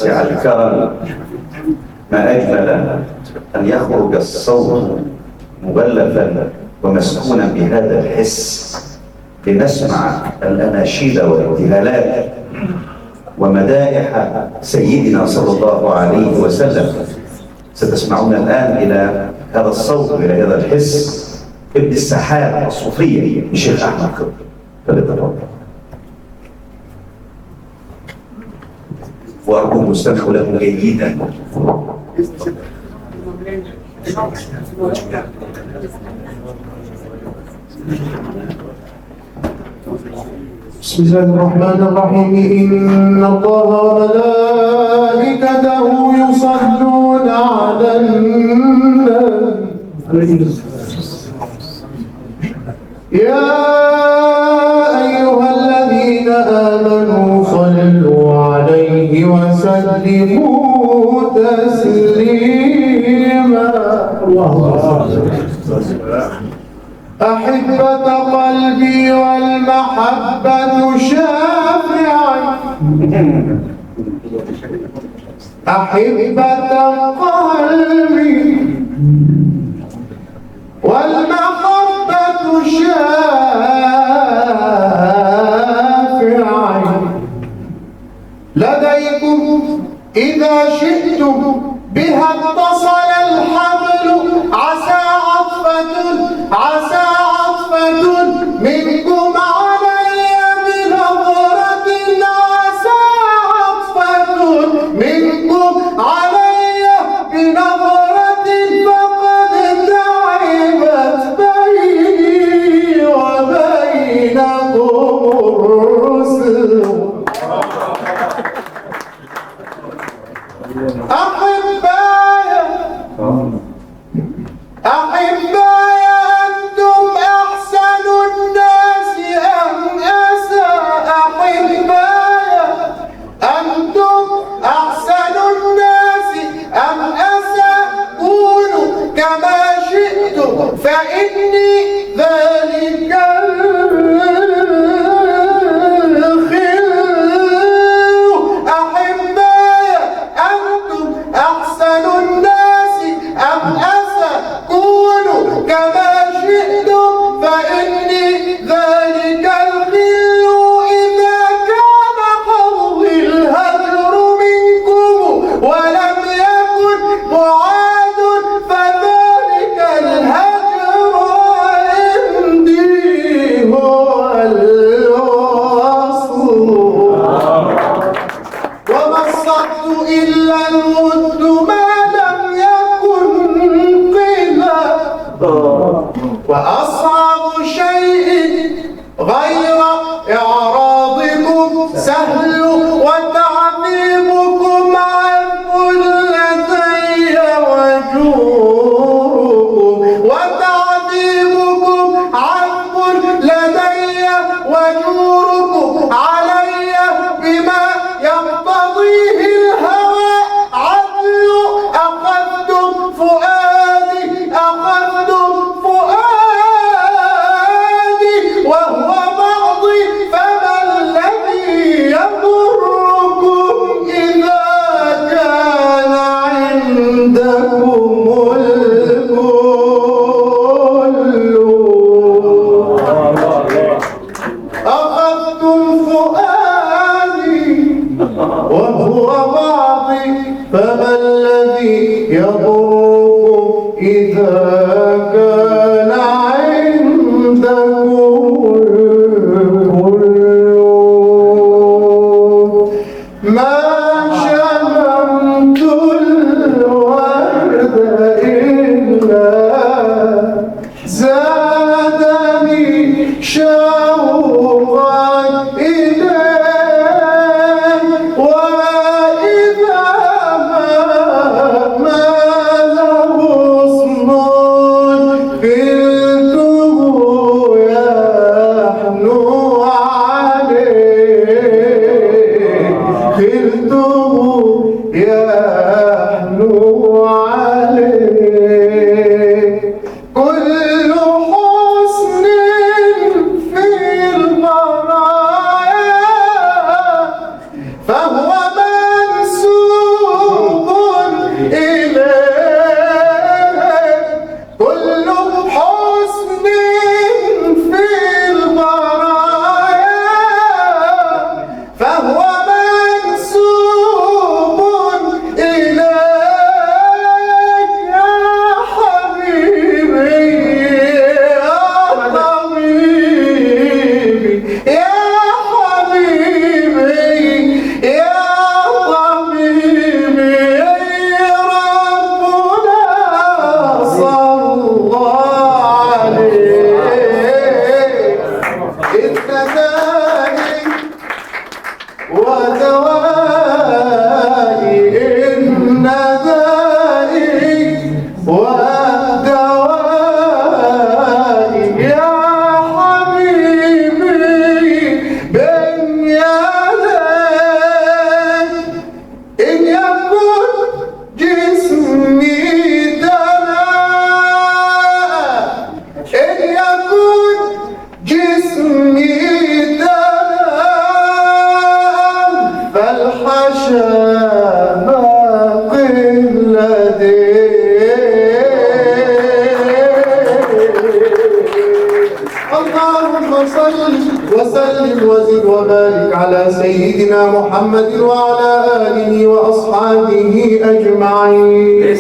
واسع الكرم، ما أجمل أن يخرج الصوت مغلفا ومسكونا بهذا الحس لنسمع الأناشيد والابتهالات ومدائح سيدنا صلى الله عليه وسلم. ستسمعون الآن إلى هذا الصوت وإلى هذا الحس ابن السحاب الصوفية الشيخ أحمد خضر، فليتفضل. وأرجو استمعوا له جيدا. بسم الله الرحمن الرحيم. إن الله وملائكته يصلون على النبي يا أيها الذين آمنوا صلوا عليه وسلموا تسليما. أحبة قلبي والمحبة شافعي، أحبة قلبي والمحبة شافعي، لديكم إذا شئتم بها اتصل الحبل، عسى عطفة منكم علي بنظرة، عسى عطفة منكم علي بنظرة، فقد تعبت بيني وبينكم الرسل. أحبايا أنتم أحسن الناس أم أسى؟ أحبايا أنتم أحسن الناس أم أسى؟ كونوا كما شئتم فإني ذلك الخير. أحبايا أنتم أحسن الناس أم أسى؟ كونوا كما شئتم فإني ذلك الخل. إذا كان حظي الهجر منكم ولم يكن معاد، فذلك الهجر عندي هو الوصل. وما الصد إلا الود ما لم يكن قيلا، وأصعب شيء غير إعراضكم سهل، وتعذيبكم عفو لدي وجوركم، وتعذيبكم عفو لدي وجوركم علي بما يقتضيه الهوى عدل. أخذتم فؤادي وهو بعضي، فما الذي يضركم إذا كان عندكم الكل؟ أخذتم فؤادي وهو بعضي، فما الذي يضركم إذا كان عندكم الكل؟ ما شممت الورد إلا زادني شوقا إليه، وإذا ما له اسم باق اللهم صل وسلم وزد وبارك على سيدنا محمد وعلى آله وأصحابه أجمعين.